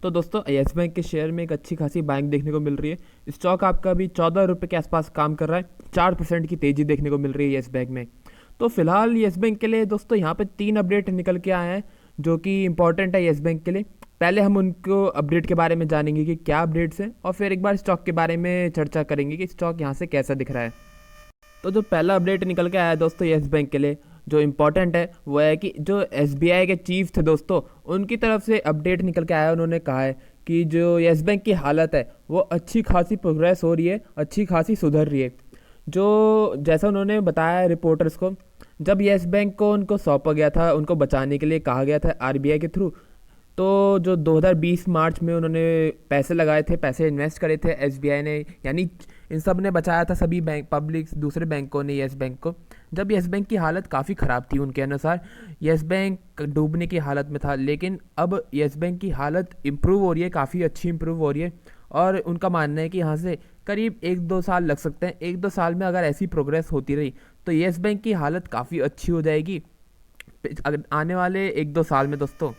तो दोस्तों yes bank के शेयर में एक अच्छी खासी बैंक देखने को मिल रही है। स्टॉक आपका अभी 14 रुपये के आसपास काम कर रहा है। 4% की तेज़ी देखने को मिल रही है येस बैंक में। तो फिलहाल येस बैंक के लिए दोस्तों यहाँ पे 3 अपडेट निकल के आए हैं जो कि इंपॉर्टेंट है येस बैंक के लिए। पहले हम उनको अपडेट के बारे में जानेंगे कि क्या अपडेट्स हैं, और फिर एक बार स्टॉक के बारे में चर्चा करेंगे कि स्टॉक यहाँ से कैसा दिख रहा है। तो जो पहला अपडेट निकल के आया है दोस्तों येस बैंक के लिए, जो इम्पोर्टेंट है वो है कि जो एसबीआई के चीफ थे दोस्तों, उनकी तरफ से अपडेट निकल के आया है। उन्होंने कहा है कि जो येस बैंक की हालत है वो अच्छी खासी प्रोग्रेस हो रही है, अच्छी खासी सुधर रही है। जो जैसा उन्होंने बताया रिपोर्टर्स को, जब येस बैंक को उनको सौंपा गया था, उनको बचाने के लिए कहा गया था आरबीआई के थ्रू, तो जो 2020 मार्च में उन्होंने पैसे लगाए थे, पैसे इन्वेस्ट करे थे एसबीआई ने, यानी इन सब ने बचाया था, सभी बैंक पब्लिक दूसरे बैंकों ने येस बैंक को। जब येस बैंक की हालत काफ़ी ख़राब थी उनके अनुसार, येस बैंक डूबने की हालत में था, लेकिन अब येस बैंक की हालत इम्प्रूव हो रही है, काफ़ी अच्छी इम्प्रूव हो रही है। और उनका मानना है कि यहाँ से करीब 1-2 साल लग सकते हैं। 1-2 साल में अगर ऐसी प्रोग्रेस होती रही तो येस बैंक की हालत काफ़ी अच्छी हो जाएगी अगर आने वाले 1-2 साल में दोस्तों।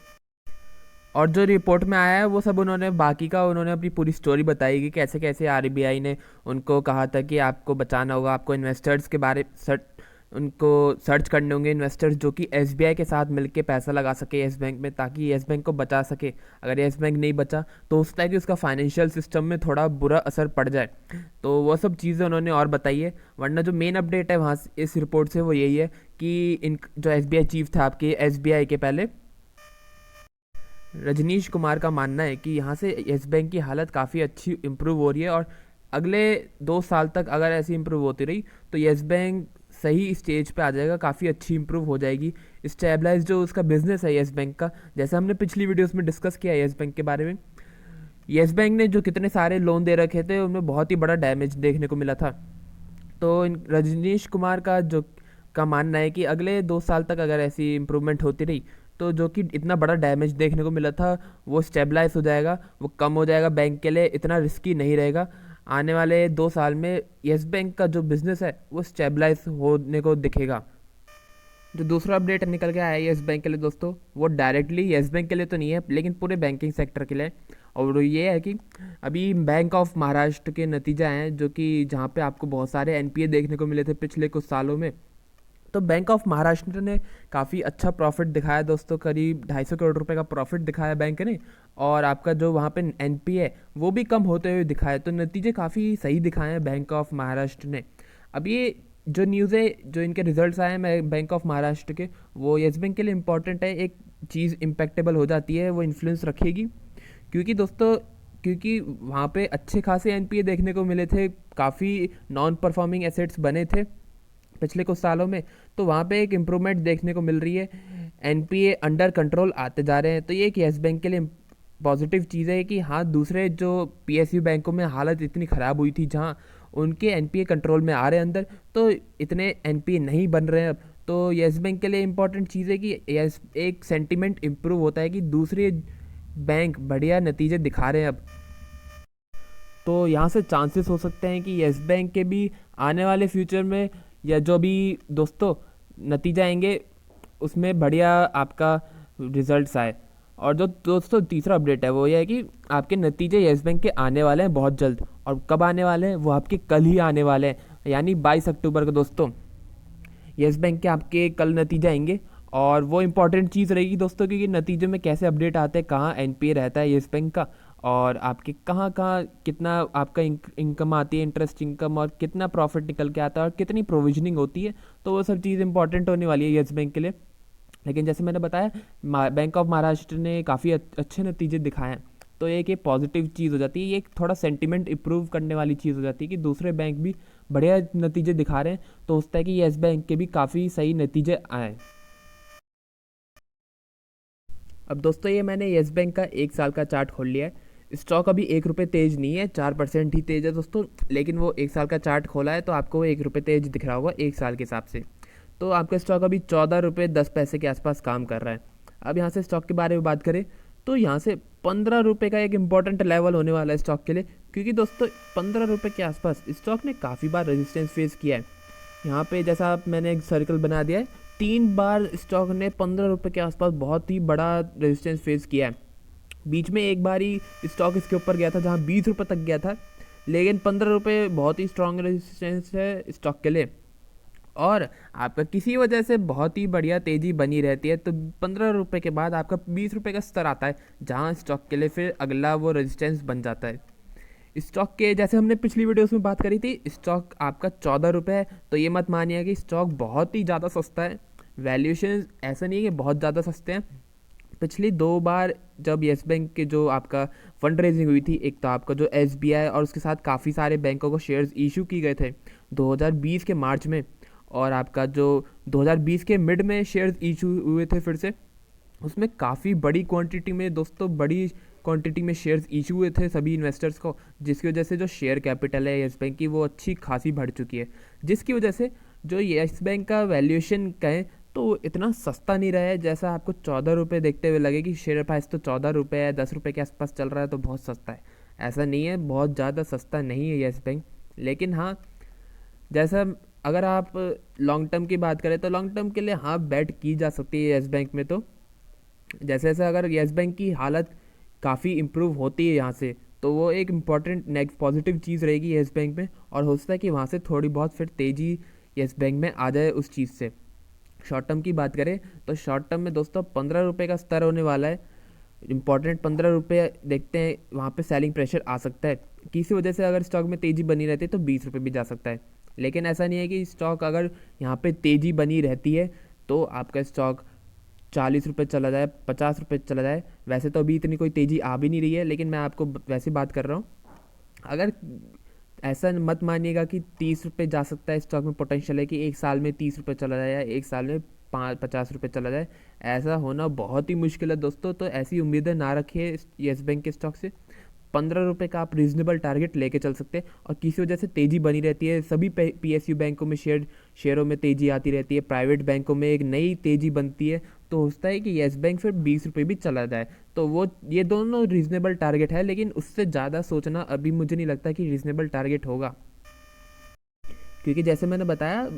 और जो रिपोर्ट में आया है वो सब उन्होंने बाकी का उन्होंने अपनी पूरी स्टोरी बताई कि कैसे कैसे आरबीआई ने उनको कहा था कि आपको बचाना होगा, आपको इन्वेस्टर्स के बारे उनको सर्च करने होंगे, इन्वेस्टर्स जो कि एसबीआई के साथ मिलके पैसा लगा सके येस बैंक में, ताकि येस बैंक को बचा सके। अगर येस बैंक नहीं बचा तो हो सकता है कि उसका फाइनेंशियल सिस्टम में थोड़ा बुरा असर पड़ जाए। तो वो सब चीज़ें उन्होंने और बताई है। वरना जो मेन अपडेट है वहाँ इस रिपोर्ट से वो यही है कि इन जो एसबीआई चीफ था आपके एसबीआई के पहले, रजनीश कुमार का मानना है कि यहाँ से येस बैंक की हालत काफ़ी अच्छी इम्प्रूव हो रही है, और अगले 2 साल तक अगर ऐसी इम्प्रूव होती रही तो येस बैंक सही स्टेज पे आ जाएगा, काफ़ी अच्छी इम्प्रूव हो जाएगी। स्टेबलाइज जो उसका बिजनेस है येस बैंक का, जैसे हमने पिछली वीडियोस में डिस्कस किया येस बैंक के बारे में, येस बैंक ने जो कितने सारे लोन दे रखे थे उनमें बहुत ही बड़ा डैमेज देखने को मिला था। तो रजनीश कुमार का जो का मानना है कि अगले 2 साल तक अगर ऐसी इम्प्रूवमेंट होती रही तो जो कि इतना बड़ा डैमेज देखने को मिला था वो स्टेबलाइज हो जाएगा, वो कम हो जाएगा, बैंक के लिए इतना रिस्की नहीं रहेगा। आने वाले 2 साल में येस बैंक का जो बिज़नेस है वो स्टेबलाइज होने को दिखेगा। जो दूसरा अपडेट निकल के आया है येस बैंक के लिए दोस्तों, वो डायरेक्टली येस बैंक के लिए तो नहीं है लेकिन पूरे बैंकिंग सेक्टर के लिए। और वो ये है कि अभी बैंक ऑफ महाराष्ट्र के नतीजे आए हैं, जो कि जहाँ पे आपको बहुत सारे एनपीए देखने को मिले थे पिछले कुछ सालों में। तो बैंक ऑफ महाराष्ट्र ने काफ़ी अच्छा प्रॉफिट दिखाया दोस्तों, करीब 250 करोड़ रुपए का प्रॉफिट दिखाया बैंक ने। और आपका जो वहाँ पे एनपीए है वो भी कम होते हुए दिखाया, तो नतीजे काफ़ी सही दिखाए हैं बैंक ऑफ महाराष्ट्र ने। अब ये जो न्यूज़ है, जो इनके रिजल्ट्स आए हैं बैंक ऑफ महाराष्ट्र के, वो येस बैंक के लिए इंपॉर्टेंट है। एक चीज़ इम्पेक्टेबल हो जाती है, वो इन्फ्लुएंस रखेगी, क्योंकि दोस्तों क्योंकि वहाँ पे अच्छे खासे एनपीए देखने को मिले थे, काफ़ी नॉन परफॉर्मिंग एसेट्स बने थे पिछले कुछ सालों में। तो वहाँ पे एक इम्प्रूवमेंट देखने को मिल रही है, एनपीए अंडर कंट्रोल आते जा रहे हैं। तो ये एक येस बैंक के लिए पॉजिटिव चीज़ है कि हाँ, दूसरे जो पीएसयू बैंकों में हालत इतनी ख़राब हुई थी जहाँ उनके एनपीए कंट्रोल में आ रहे हैं अंदर, तो इतने एनपीए नहीं बन रहे हैं अब। तो येस बैंक के लिए इंपॉर्टेंट चीज़ है कि यस एक सेंटिमेंट इम्प्रूव होता है कि दूसरे बैंक बढ़िया नतीजे दिखा रहे हैं अब। तो यहाँ से चांसेस हो सकते हैं कि येस बैंक के भी आने वाले फ्यूचर में, या जो भी दोस्तों नतीजा आएंगे उसमें बढ़िया आपका रिजल्ट्स आए। और जो दोस्तों तीसरा अपडेट है वो ये है कि आपके नतीजे येस बैंक के आने वाले हैं बहुत जल्द। और कब आने वाले हैं? वो आपके कल ही आने वाले हैं, यानी 22 अक्टूबर को दोस्तों येस बैंक के आपके कल नतीजे आएंगे। और वो इंपॉर्टेंट चीज़ रहेगी दोस्तों, क्योंकि नतीजे में कैसे अपडेट आते हैं, कहाँ एनपीए रहता है येस बैंक का, और आपके कहाँ कहाँ कितना आपका इनकम आती है, इंटरेस्ट इनकम, और कितना प्रॉफिट निकल के आता है, और कितनी प्रोविजनिंग होती है। तो वो सब चीज़ इंपॉर्टेंट होने वाली है येस बैंक के लिए। लेकिन जैसे मैंने बताया बैंक ऑफ महाराष्ट्र ने काफ़ी अच्छे नतीजे दिखाए हैं, तो एक ये पॉजिटिव चीज़ हो जाती है, ये एक थोड़ा सेंटिमेंट इम्प्रूव करने वाली चीज़ हो जाती है कि दूसरे बैंक भी बढ़िया नतीजे दिखा रहे हैं, तो हो सकता है कि येस बैंक के भी काफ़ी सही नतीजे आए। अब दोस्तों ये मैंने येस बैंक का 1 साल का चार्ट खोल लिया है। स्टॉक अभी 1 रुपये तेज नहीं है, 4% ही तेज है दोस्तों, लेकिन वो 1 साल का चार्ट खोला है तो आपको 1 रुपये तेज दिख रहा होगा 1 साल के हिसाब से। तो आपका स्टॉक अभी 14 रुपये 10 पैसे के आसपास काम कर रहा है। अब यहाँ से स्टॉक के बारे में बात करें तो यहाँ से 15 रुपये का एक इंपॉर्टेंट लेवल होने वाला है स्टॉक के लिए, क्योंकि दोस्तों 15 रुपये के आसपास स्टॉक ने काफ़ी बार रेजिस्टेंस फेस किया है। यहाँ पे जैसा मैंने एक सर्कल बना दिया है, 3 बार स्टॉक ने 15 रुपये के आसपास बहुत ही बड़ा रेजिस्टेंस फेस किया है। बीच में एक बार ही स्टॉक इसके ऊपर गया था जहाँ 20 रुपये तक गया था, लेकिन 15 रुपये बहुत ही स्ट्रॉन्ग रेजिस्टेंस है स्टॉक के लिए। और आपका किसी वजह से बहुत ही बढ़िया तेज़ी बनी रहती है, तो 15 रुपये के बाद आपका 20 रुपये का स्तर आता है, जहाँ स्टॉक के लिए फिर अगला वो रेजिस्टेंस बन जाता है। स्टॉक के जैसे हमने पिछली वीडियोस में बात करी थी, स्टॉक आपका 14 रुपये है, तो ये मत मानिए कि स्टॉक बहुत ही ज़्यादा सस्ता है। वैल्यूएशन ऐसा नहीं है कि बहुत ज़्यादा सस्ते हैं। पिछली 2 बार जब येस बैंक के जो आपका फंड रेजिंग हुई थी, एक तो आपका जो एसबीआई और उसके साथ काफ़ी सारे बैंकों को शेयर्स इशू की गए थे 2020 के मार्च में, और आपका जो 2020 के मिड में शेयर्स इशू हुए थे फिर से, उसमें काफ़ी बड़ी क्वांटिटी में दोस्तों, बड़ी क्वांटिटी में शेयर्स इशू हुए थे सभी इन्वेस्टर्स को, जिसकी वजह से जो शेयर कैपिटल है येस बैंक की वो अच्छी खासी बढ़ चुकी है, जिसकी वजह से जो येस बैंक का वैल्यूएशन कहें तो इतना सस्ता नहीं रहा है। जैसा आपको 14 रुपये देखते हुए लगे कि शेयर प्राइस तो 14 रुपये है, 10 रुपये के आसपास चल रहा है तो बहुत सस्ता है, ऐसा नहीं है, बहुत ज़्यादा सस्ता नहीं है येस बैंक। लेकिन हाँ, जैसा अगर आप लॉन्ग टर्म की बात करें तो लॉन्ग टर्म के लिए हाँ बैट की जा सकती है येस बैंक में। तो जैसे जैसे अगर येस बैंक की हालत काफ़ी इम्प्रूव होती है यहाँ से, तो वो एक इम्पॉर्टेंट नेक्स्ट पॉजिटिव चीज़ रहेगी येस बैंक में, और हो सकता है कि वहाँ से थोड़ी बहुत फिर तेज़ी येस बैंक में आ जाए उस चीज़ से। शॉर्ट टर्म की बात करें तो शॉर्ट टर्म में दोस्तों 15 रुपये का स्तर होने वाला है, इंपॉर्टेंट 15 रुपये देखते हैं, वहाँ पे सेलिंग प्रेशर आ सकता है। किसी वजह से अगर स्टॉक में तेज़ी बनी रहती है तो 20 रुपये भी जा सकता है, लेकिन ऐसा नहीं है कि स्टॉक अगर यहाँ पे तेज़ी बनी रहती है तो आपका स्टॉक 40 रुपये चला जाए, 50 रुपये चला जाए। वैसे तो अभी इतनी कोई तेज़ी आ भी नहीं रही है, लेकिन मैं आपको वैसे बात कर रहा हूँ। अगर ऐसा मत मानिएगा कि 30 रुपये जा सकता है स्टॉक में, पोटेंशियल है कि एक साल में 30 रुपये चला जाए या एक साल में 50 रुपये चला जाए, ऐसा होना बहुत ही मुश्किल है दोस्तों। तो ऐसी उम्मीदें ना रखिए येस बैंक के स्टॉक से। 15 रुपये का आप रीजनेबल टारगेट लेके चल सकते हैं, और किसी वजह से तेज़ी बनी रहती है, सभी पीएसयू बैंकों में शेयरों में तेज़ी आती रहती है, प्राइवेट बैंकों में एक नई तेज़ी बनती है, तो होता है कि येस बैंक फिर 20 रुपये भी चला जाए, तो वो ये दोनों रीजनेबल टारगेट है, लेकिन उससे ज़्यादा सोचना अभी मुझे नहीं लगता कि रीजनेबल टारगेट होगा, क्योंकि जैसे मैंने बताया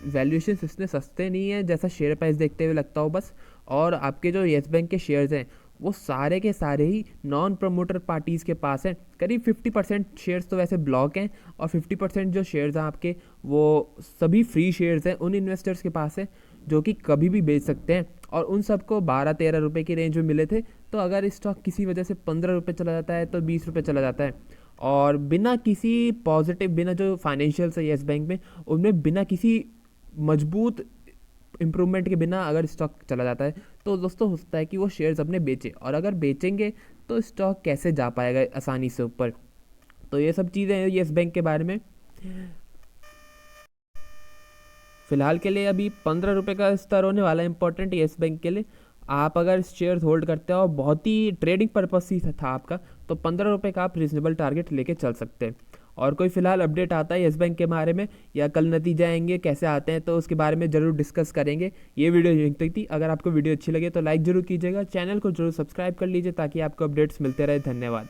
वैल्यूएशन इतने सस्ते नहीं है जैसा शेयर प्राइस देखते हुए लगता हो बस। और आपके जो येस बैंक के शेयर्स हैं वो सारे के सारे ही नॉन प्रमोटर पार्टीज़ के पास हैं। करीब 50% शेयर्स तो वैसे ब्लॉक हैं, और 50% जो शेयर्स हैं आपके वो सभी फ्री शेयर्स हैं उन इन्वेस्टर्स के पास है जो कि कभी भी बेच सकते हैं, और उन सबको 12-13 रुपये की रेंज में मिले थे। तो अगर स्टॉक किसी वजह से 15 रुपये चला जाता है तो 20 रुपये चला जाता है, और बिना किसी पॉजिटिव, बिना जो फाइनेंशियल्स है येस बैंक में उनमें बिना किसी मजबूत इम्प्रूवमेंट के बिना अगर स्टॉक चला जाता है, तो दोस्तों हो सकता है कि वो शेयर्स अपने बेचें, और अगर बेचेंगे तो स्टॉक कैसे जा पाएगा आसानी से ऊपर। तो ये सब चीज़ें हैं येस बैंक के बारे में। फिलहाल के लिए अभी 15 रुपये का स्तर होने वाला है इंपॉर्टेंट येस बैंक के लिए। आप अगर शेयर होल्ड करते हो, बहुत ही ट्रेडिंग पर्पस ही था आपका, तो 15 रुपये का आप रीजनेबल टारगेट लेके चल सकते हैं। और कोई फिलहाल अपडेट आता है येस बैंक के बारे में, या कल नतीजे आएंगे कैसे आते हैं, तो उसके बारे में ज़रूर डिस्कस करेंगे। ये वीडियो यहीं तक थी। अगर आपको वीडियो अच्छी लगे तो लाइक ज़रूर कीजिएगा, चैनल को जरूर सब्सक्राइब कर लीजिए ताकि आपको अपडेट्स मिलते रहे। धन्यवाद।